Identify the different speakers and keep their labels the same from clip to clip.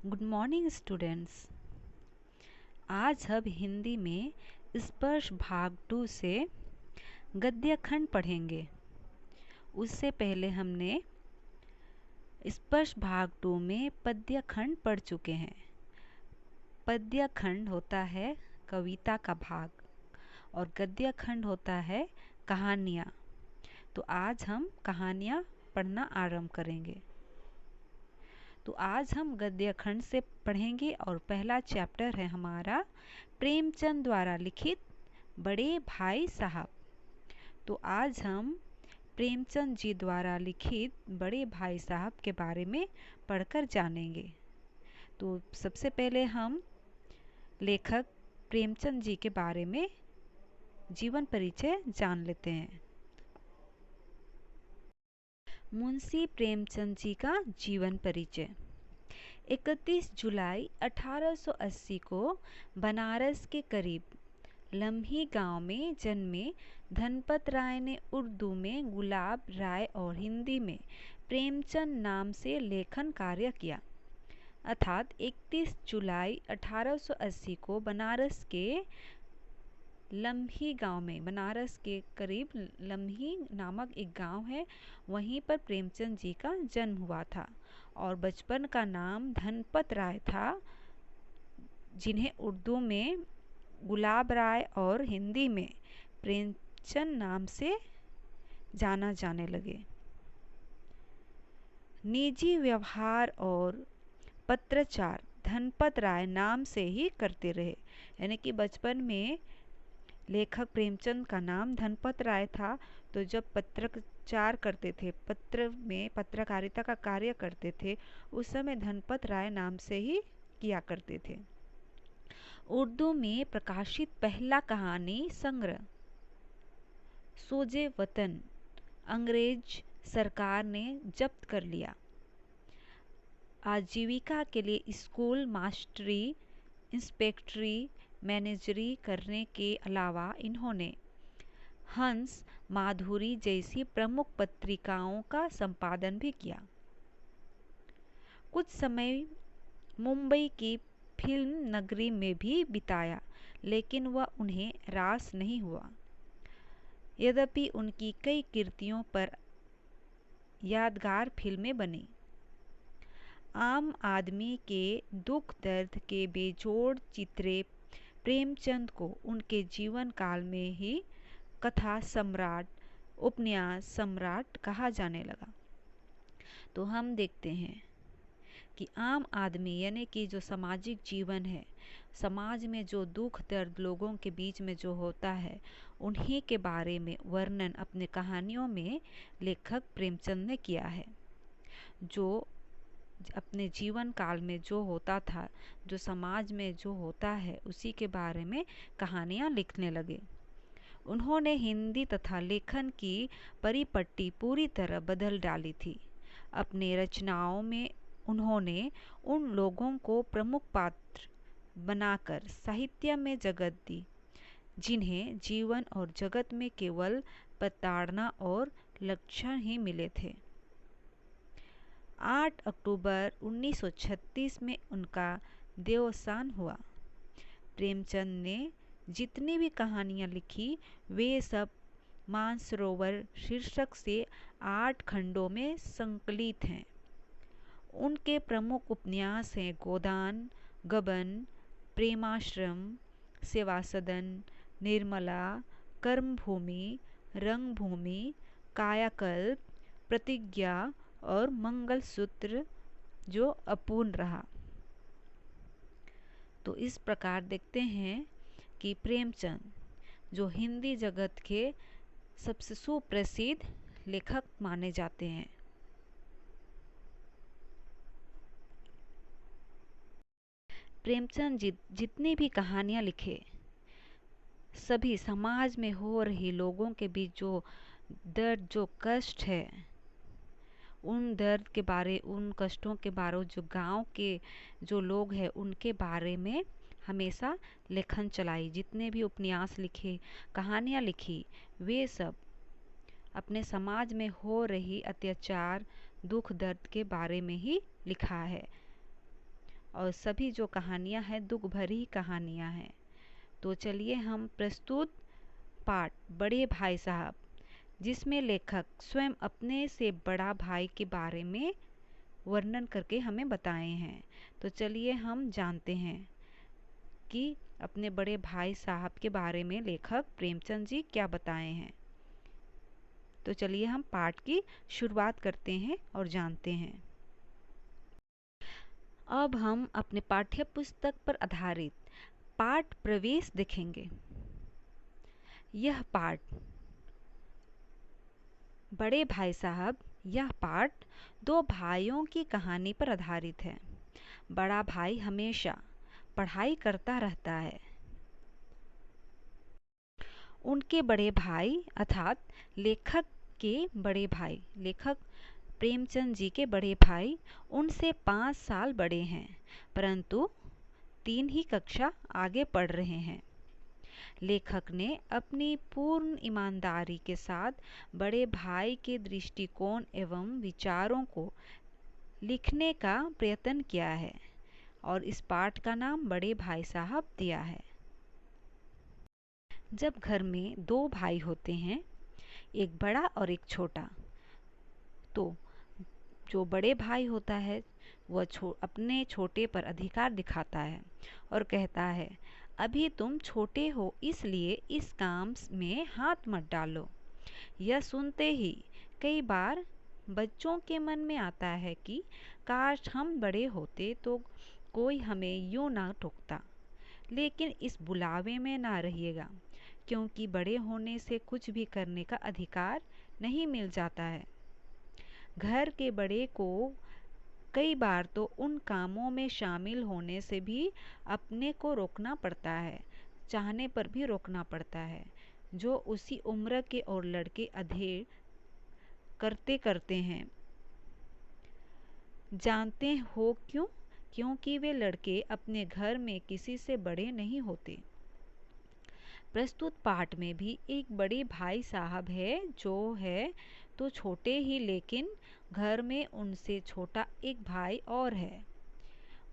Speaker 1: Good morning students. आज हम हिंदी में स्पर्श भाग 2 से गद्य खंड पढ़ेंगे। उससे पहले हमने स्पर्श भाग 2 में पद्य खंड पढ़ चुके हैं। पद्य खंड होता है कविता का भाग और गद्य खंड होता है कहानियाँ। तो आज हम कहानियाँ पढ़ना आरंभ करेंगे। तो आज हम गद्य खंड से पढ़ेंगे और पहला चैप्टर है हमारा प्रेमचंद द्वारा लिखित बड़े भाई साहब। तो आज हम प्रेमचंद जी द्वारा लिखित बड़े भाई साहब के बारे में पढ़कर जानेंगे। तो सबसे पहले हम लेखक प्रेमचंद जी के बारे में जीवन परिचय जान लेते हैं। मुंशी प्रेमचंद जी का जीवन परिचय। 31 जुलाई 1880 को बनारस के करीब लम्ही गांव में जन्मे धनपत राय ने उर्दू में गुलाब राय और हिंदी में प्रेमचंद नाम से लेखन कार्य किया। अर्थात 31 जुलाई 1880 को बनारस के लम्ही गांव में, बनारस के करीब लम्ही नामक एक गांव है, वहीं पर प्रेमचंद जी का जन्म हुआ था और बचपन का नाम धनपत राय था, जिन्हें उर्दू में गुलाब राय और हिंदी में प्रेमचंद नाम से जाना जाने लगे। निजी व्यवहार और पत्राचार धनपत राय नाम से ही करते रहे, यानी कि बचपन में लेखक प्रेमचंद का नाम धनपत राय था, तो जब पत्राचार करते थे, पत्र में पत्रकारिता का कार्य करते थे, उस समय धनपत राय नाम से ही किया करते थे। उर्दू में प्रकाशित पहला कहानी संग्रह सोजे वतन अंग्रेज सरकार ने जब्त कर लिया। आजीविका के लिए स्कूल मास्टरी, इंस्पेक्टरी, मैनेजरी करने के अलावा इन्होंने हंस, माधुरी जैसी प्रमुख पत्रिकाओं का संपादन भी किया। कुछ समय मुंबई की फिल्म नगरी में भी बिताया, लेकिन वह उन्हें रास नहीं हुआ। यद्यपि उनकी कई कृतियों पर यादगार फिल्में बनी। आम आदमी के दुख दर्द के बेजोड़ चित्रे प्रेमचंद को उनके जीवन काल में ही कथा सम्राट, उपन्यास सम्राट कहा जाने लगा। तो हम देखते हैं कि आम आदमी यानी कि जो सामाजिक जीवन है, समाज में जो दुख दर्द लोगों के बीच में जो होता है, उन्हीं के बारे में वर्णन अपने कहानियों में लेखक प्रेमचंद ने किया है। जो अपने जीवन काल में जो होता था, जो समाज में जो होता है, उसी के बारे में कहानियाँ लिखने लगे। उन्होंने हिंदी तथा लेखन की परिपट्टी पूरी तरह बदल डाली थी। अपने रचनाओं में उन्होंने उन लोगों को प्रमुख पात्र बनाकर साहित्य में जगत दी, जिन्हें जीवन और जगत में केवल प्रताड़ना और लक्षण ही मिले थे। 8 अक्टूबर 1936 में उनका देवसान हुआ। प्रेमचंद ने जितनी भी कहानियाँ लिखी, वे सब मानसरोवर शीर्षक से 8 खंडों में संकलित हैं। उनके प्रमुख उपन्यास हैं गोदान, गबन, प्रेमाश्रम, सेवा सदन, निर्मला, कर्मभूमि, रंगभूमि, कायाकल्प, प्रतिज्ञा और मंगलसूत्र, जो अपूर्ण रहा। तो इस प्रकार देखते हैं कि प्रेमचंद जो हिंदी जगत के सबसे सुप्रसिद्ध लेखक माने जाते हैं। प्रेमचंद जी जितनी भी कहानियाँ लिखे, सभी समाज में हो रही लोगों के बीच जो दर्द, जो कष्ट है, उन दर्द के बारे, उन कष्टों के बारे, जो गांव के जो लोग हैं उनके बारे में हमेशा लेखन चलाई। जितने भी उपन्यास लिखे, कहानियाँ लिखी, वे सब अपने समाज में हो रही अत्याचार, दुख दर्द के बारे में ही लिखा है। और सभी जो कहानियाँ हैं दुख भरी कहानियाँ हैं। तो चलिए हम प्रस्तुत पाठ बड़े भाई साहब, जिसमें लेखक स्वयं अपने से बड़ा भाई के बारे में वर्णन करके हमें बताए हैं। तो चलिए हम जानते हैं कि अपने बड़े भाई साहब के बारे में लेखक प्रेमचंद जी क्या बताए हैं। तो चलिए हम पाठ की शुरुआत करते हैं और जानते हैं। अब हम अपने पाठ्य पुस्तक पर आधारित पाठ प्रवेश देखेंगे। यह पाठ बड़े भाई साहब, यह पाठ दो भाइयों की कहानी पर आधारित है। बड़ा भाई हमेशा पढ़ाई करता रहता है। उनके बड़े भाई अर्थात लेखक के बड़े भाई, लेखक प्रेमचंद जी के बड़े भाई उनसे 5 साल बड़े हैं, परंतु 3 ही कक्षा आगे पढ़ रहे हैं। लेखक ने अपनी पूर्ण ईमानदारी के साथ बड़े भाई के दृष्टिकोण एवं विचारों को लिखने का प्रयत्न किया है और इस पाठ का नाम बड़े भाई साहब दिया है। जब घर में 2 भाई होते हैं, एक बड़ा और एक छोटा, तो जो बड़े भाई होता है वह अपने छोटे पर अधिकार दिखाता है और कहता है, अभी तुम छोटे हो इसलिए इस काम में हाथ मत डालो। यह सुनते ही कई बार बच्चों के मन में आता है कि काश हम बड़े होते तो कोई हमें यूं ना टोकता। लेकिन इस बुलावे में ना रहिएगा, क्योंकि बड़े होने से कुछ भी करने का अधिकार नहीं मिल जाता है। घर के बड़े को कई बार तो उन कामों में शामिल होने से भी अपने को रोकना पड़ता है, चाहने पर भी रोकना पड़ता है, जो उसी उम्र के और लड़के अधेड़ करते करते हैं। जानते हो क्यों? क्योंकि वे लड़के अपने घर में किसी से बड़े नहीं होते। प्रस्तुत पाठ में भी एक बड़े भाई साहब है जो है तो छोटे ही, लेकिन घर में उनसे छोटा एक भाई और है।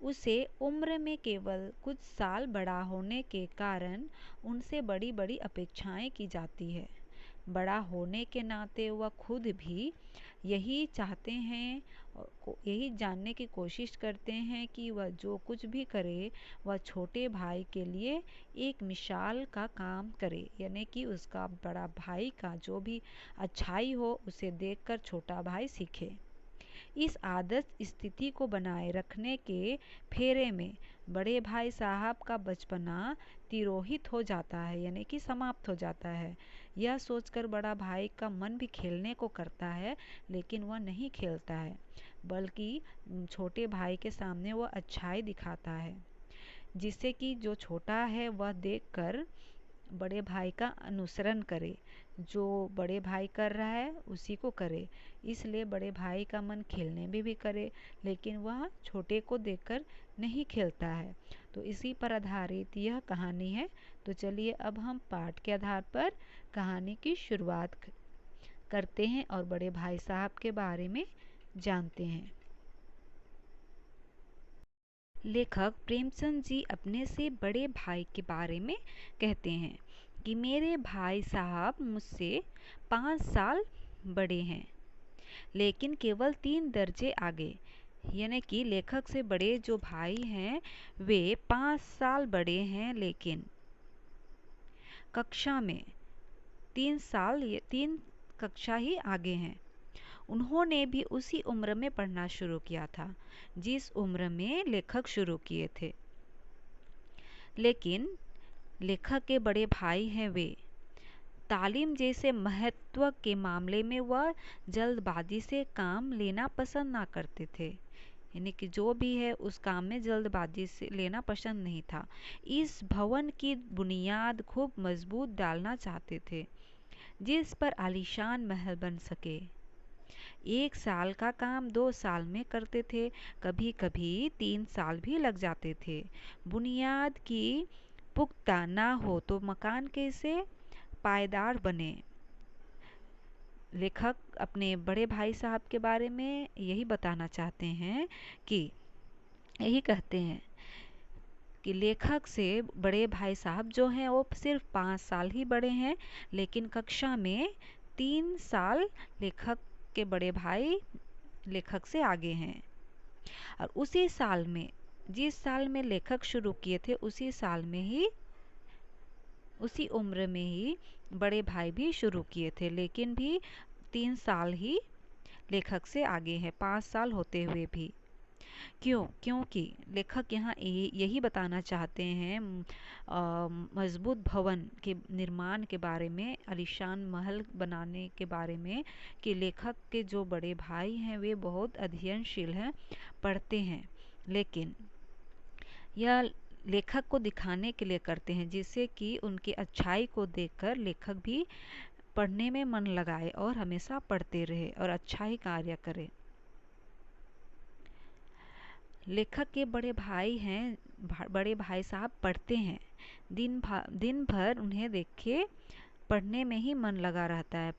Speaker 1: उसे उम्र में केवल कुछ साल बड़ा होने के कारण उनसे बड़ी बड़ी अपेक्षाएं की जाती है। बड़ा होने के नाते वह खुद भी यही चाहते हैं, यही जानने की कोशिश करते हैं कि वह जो कुछ भी करे वह छोटे भाई के लिए एक मिसाल का काम करे, यानी कि उसका बड़ा भाई का जो भी अच्छाई हो उसे देखकर छोटा भाई सीखे। इस आदर्श स्थिति को बनाए रखने के फेरे में बड़े भाई साहब का बचपना तिरोहित हो जाता है, यानी कि समाप्त हो जाता है। यह सोचकर बड़ा भाई का मन भी खेलने को करता है, लेकिन वह नहीं खेलता है, बल्कि छोटे भाई के सामने वह अच्छाई दिखाता है, जिससे कि जो छोटा है वह देखकर बड़े भाई का अनुसरण करे, जो बड़े भाई कर रहा है उसी को करे। इसलिए बड़े भाई का मन खेलने में भी करे, लेकिन वह छोटे को देखकर नहीं खेलता है। तो इसी पर आधारित यह कहानी है। तो चलिए अब हम पाठ के आधार पर कहानी की शुरुआत करते हैं और बड़े भाई साहब के बारे में जानते हैं। लेखक प्रेमचंद जी अपने से बड़े भाई के बारे में कहते हैं कि मेरे भाई साहब मुझसे 5 साल बड़े हैं, लेकिन केवल 3 दर्जे आगे, यानी कि लेखक से बड़े जो भाई हैं वे 5 साल बड़े हैं, लेकिन कक्षा में 3 कक्षा ही आगे हैं। उन्होंने भी उसी उम्र में पढ़ना शुरू किया था जिस उम्र में लेखक शुरू किए थे। लेकिन लेखक के बड़े भाई हैं वे तालीम जैसे महत्व के मामले में वह जल्दबाजी से काम लेना पसंद ना करते थे, यानी कि जो भी है उस काम में जल्दबाजी से लेना पसंद नहीं था। इस भवन की बुनियाद खूब मजबूत डालना चाहते थे जिस पर आलीशान महल बन सके। 1 साल का काम 2 साल में करते थे, कभी कभी 3 साल भी लग जाते थे। बुनियाद की पुख्ता ना हो तो मकान कैसे पायदार बने। लेखक अपने बड़े भाई साहब के बारे में यही बताना चाहते हैं कि यही कहते हैं कि लेखक से बड़े भाई साहब जो हैं वो सिर्फ 5 साल ही बड़े हैं, लेकिन कक्षा में 3 साल लेखक के बड़े भाई लेखक से आगे हैं। और उसी साल में, जिस साल में लेखक शुरू किए थे, उसी साल में ही, उसी उम्र में ही बड़े भाई भी शुरू किए थे, लेकिन भी 3 साल ही लेखक से आगे हैं, 5 साल होते हुए भी। क्यों? क्योंकि लेखक यहाँ यही बताना चाहते हैं मजबूत भवन के निर्माण के बारे में, आलीशान महल बनाने के बारे में, कि लेखक के जो बड़े भाई हैं वे बहुत अध्ययनशील हैं, पढ़ते हैं, लेकिन यह लेखक को दिखाने के लिए करते हैं, जिससे कि उनकी अच्छाई को देखकर लेखक भी पढ़ने में मन लगाए और हमेशा पढ़ते रहे और अच्छा ही कार्य करे। लेखक के बड़े भाई हैं, बड़े भाई साहब पढ़ते हैं, दिन भर उन्हें देखे पढ़ने में ही मन लगा रहता है,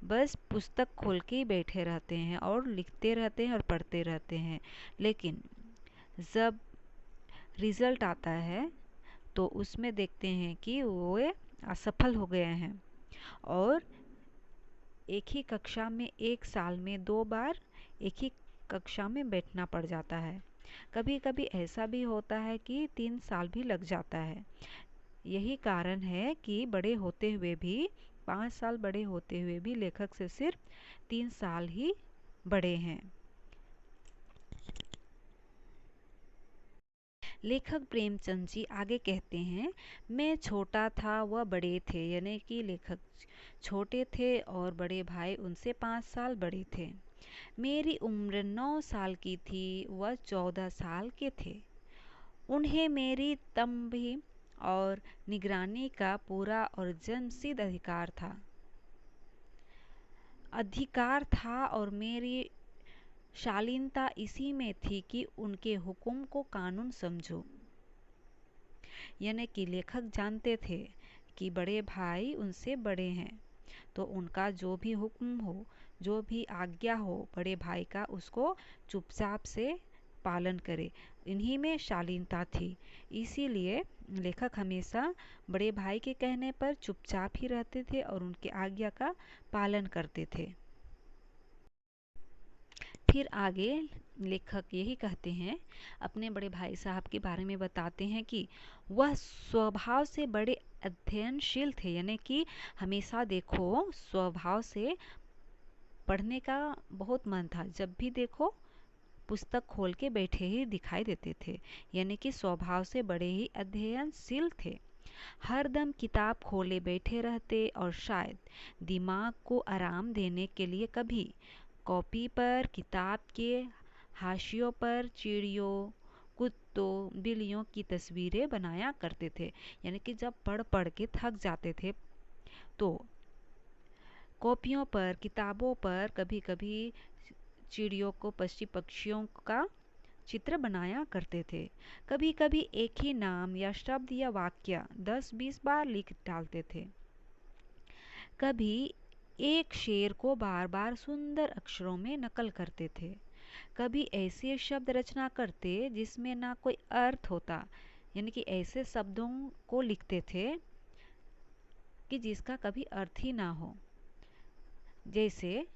Speaker 1: बस पुस्तक खोल के ही बैठे रहते हैं और लिखते रहते हैं और पढ़ते रहते हैं। लेकिन जब रिजल्ट आता है तो उसमें देखते हैं कि वो असफल हो गए हैं और एक ही कक्षा में, एक साल में 2 बार एक ही कक्षा में बैठना पड़ जाता है। कभी कभी ऐसा भी होता है कि 3 साल भी लग जाता है। यही कारण है कि बड़े होते हुए भी, 5 साल बड़े होते हुए भी लेखक से सिर्फ 3 साल ही बड़े हैं। लेखक प्रेमचंद जी आगे कहते हैं, मैं छोटा था वह बड़े थे, यानी कि लेखक छोटे थे और बड़े भाई उनसे 5 साल बड़े थे। मेरी उम्र 9 साल की थी, वह 14 साल के थे। उन्हें मेरी तंबी और निगरानी का पूरा और जन्मसिद्ध अधिकार था और मेरी शालीनता इसी में थी कि उनके हुक्म को कानून समझो। यानी कि लेखक जानते थे कि बड़े भाई उनसे बड़े हैं, तो उनका जो भी हुक्म हो, जो भी आज्ञा हो बड़े भाई का, उसको चुपचाप से पालन करे। इन्हीं में शालीनता थी, इसीलिए लेखक हमेशा बड़े भाई के कहने पर चुपचाप ही रहते थे और उनकी आज्ञा का पालन करते थे। फिर आगे लेखक यही कहते हैं, अपने बड़े भाई साहब के बारे में बताते हैं कि वह स्वभाव से बड़े अध्ययनशील थे, यानी कि हमेशा देखो स्वभाव से पढ़ने का बहुत मन था, जब भी देखो पुस्तक खोल के बैठे ही दिखाई देते थे, यानी कि स्वभाव से बड़े ही अध्ययनशील थे। हरदम किताब खोले बैठे रहते और शायद दिमाग को आराम देने के लिए कभी कॉपी पर किताब के हाशियों पर चिड़ियों, कुत्तों, बिल्लियों की तस्वीरें बनाया करते थे। यानी कि जब पढ़ पढ़ के थक जाते थे तो कॉपियों पर, किताबों पर कभी कभी चिड़ियों को, पक्षियों का चित्र बनाया करते थे। कभी कभी एक ही नाम या शब्द या वाक्य 10-20 बार लिख डालते थे। कभी एक शेर को बार बार सुंदर अक्षरों में नकल करते थे। कभी ऐसे शब्द रचना करते जिसमें ना कोई अर्थ होता, यानी कि ऐसे शब्दों को लिखते थे कि जिसका कभी अर्थ ही ना हो, जैसे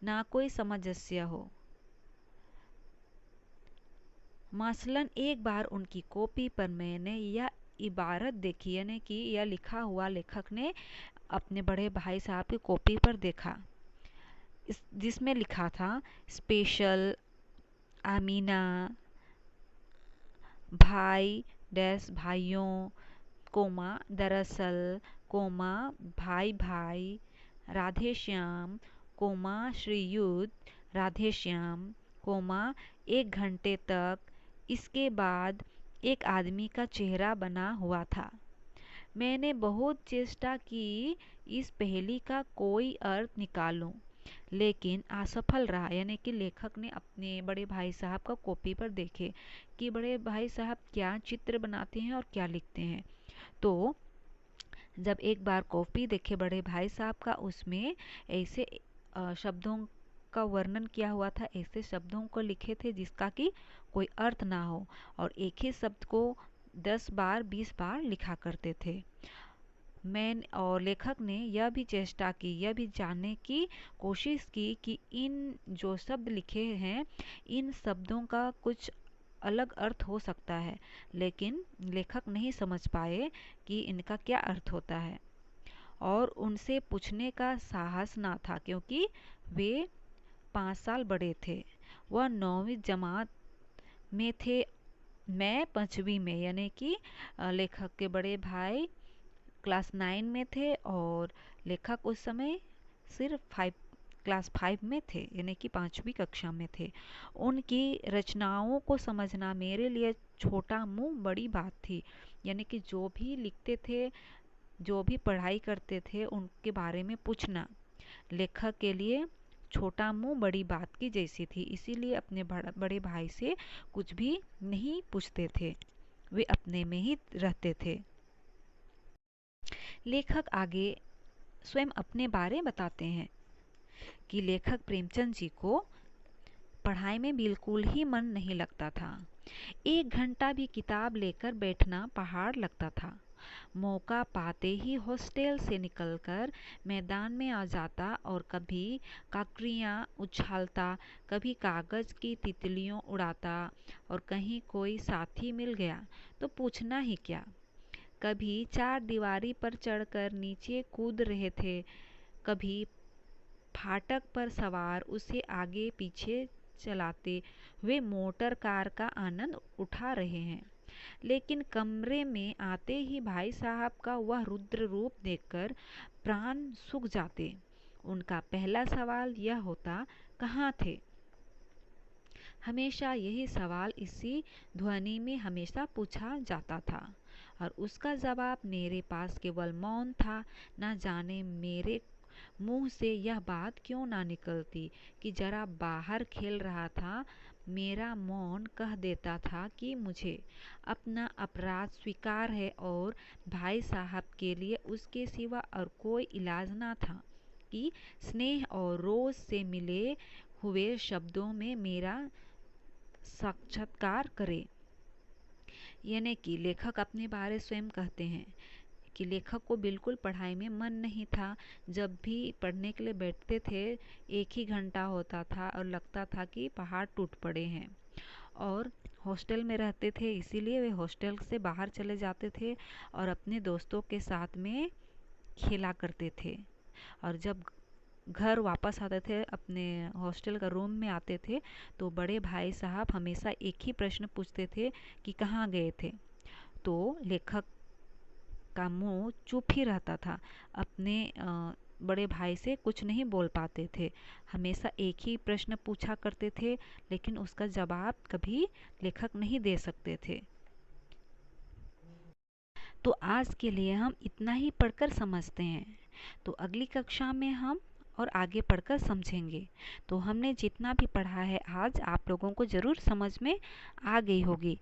Speaker 1: ना कोई सामंजस्य हो। मसलन एक बार उनकी कॉपी पर मैंने यह इबारत देखी, यानी कि यह लिखा हुआ लेखक ने अपने बड़े भाई साहब की कॉपी पर देखा, जिसमें लिखा था, स्पेशल आमीना भाई डैश भाइयों, कोमा दरअसल, कोमा भाई भाई, राधेश्याम, कोमा श्रीयुत राधेश्याम, कोमा 1 घंटे तक। इसके बाद एक आदमी का चेहरा बना हुआ था। मैंने बहुत चेष्टा की इस पहेली का कोई अर्थ निकालूं, लेकिन असफल रहा। यानी कि लेखक ने अपने बड़े भाई साहब का कॉपी पर देखे कि बड़े भाई साहब क्या चित्र बनाते हैं और क्या लिखते हैं। तो जब एक बार कॉपी देखे बड़े भाई साहब का, उसमें ऐसे शब्दों का वर्णन किया हुआ था, ऐसे शब्दों को लिखे थे जिसका कि कोई अर्थ ना हो, और एक ही शब्द को 10 बार 20 बार लिखा करते थे। मैं और लेखक ने यह भी चेष्टा की, यह भी जानने की कोशिश की कि इन जो शब्द लिखे हैं, इन शब्दों का कुछ अलग अर्थ हो सकता है, लेकिन लेखक नहीं समझ पाए कि इनका क्या अर्थ होता है, और उनसे पूछने का साहस ना था क्योंकि वे 5 साल बड़े थे। वह 9वीं जमात में थे, मैं 5वीं में, यानी कि लेखक के बड़े भाई क्लास 9 में थे और लेखक उस समय सिर्फ क्लास 5 में थे, यानी कि 5वीं कक्षा में थे। उनकी रचनाओं को समझना मेरे लिए छोटा मुंह बड़ी बात थी, यानी कि जो भी लिखते थे, जो भी पढ़ाई करते थे, उनके बारे में पूछना लेखक के लिए छोटा मुंह बड़ी बात की जैसी थी। इसीलिए अपने बड़े भाई से कुछ भी नहीं पूछते थे, वे अपने में ही रहते थे। लेखक आगे स्वयं अपने बारे बताते हैं कि लेखक प्रेमचंद जी को पढ़ाई में बिल्कुल ही मन नहीं लगता था। 1 घंटा भी किताब लेकर बैठना पहाड़ लगता था। मौका पाते ही हॉस्टल से निकलकर मैदान में आ जाता और कभी काकरियाँ उछालता, कभी कागज की तितलियों उड़ाता, और कहीं कोई साथी मिल गया तो पूछना ही क्या। कभी 4 दीवारी पर चढ़कर नीचे कूद रहे थे, कभी फाटक पर सवार उसे आगे पीछे चलाते हुए मोटर कार का आनंद उठा रहे हैं। लेकिन कमरे में आते ही भाई साहब का वह रुद्र रूप देखकर प्राण सूख जाते। उनका पहला सवाल यह होता, कहाँ थे। हमेशा यही सवाल इसी ध्वनि में हमेशा पूछा जाता था, और उसका जवाब मेरे पास केवल मौन था। न जाने मेरे मुंह से यह बात क्यों ना निकलती कि जरा बाहर खेल रहा था। मेरा मौन कह देता था कि मुझे अपना अपराध स्वीकार है और भाई साहब के लिए उसके सिवा और कोई इलाज ना था कि स्नेह और रोज से मिले हुए शब्दों में मेरा साक्षात्कार करे। यानी कि लेखक अपने बारे स्वयं कहते हैं कि लेखक को बिल्कुल पढ़ाई में मन नहीं था। जब भी पढ़ने के लिए बैठते थे, 1 ही घंटा होता था और लगता था कि पहाड़ टूट पड़े हैं। और हॉस्टल में रहते थे, इसीलिए वे हॉस्टल से बाहर चले जाते थे और अपने दोस्तों के साथ में खेला करते थे। और जब घर वापस आते थे, अपने हॉस्टल का रूम में आते थे, तो बड़े भाई साहब हमेशा एक ही प्रश्न पूछते थे कि कहाँ गए थे। तो लेखक का मुंह चुप ही रहता था, अपने बड़े भाई से कुछ नहीं बोल पाते थे। हमेशा एक ही प्रश्न पूछा करते थे, लेकिन उसका जवाब कभी लेखक नहीं दे सकते थे। तो आज के लिए हम इतना ही पढ़कर समझते हैं, तो अगली कक्षा में हम और आगे पढ़कर समझेंगे। तो हमने जितना भी पढ़ा है आज, आप लोगों को ज़रूर समझ में आ गई होगी।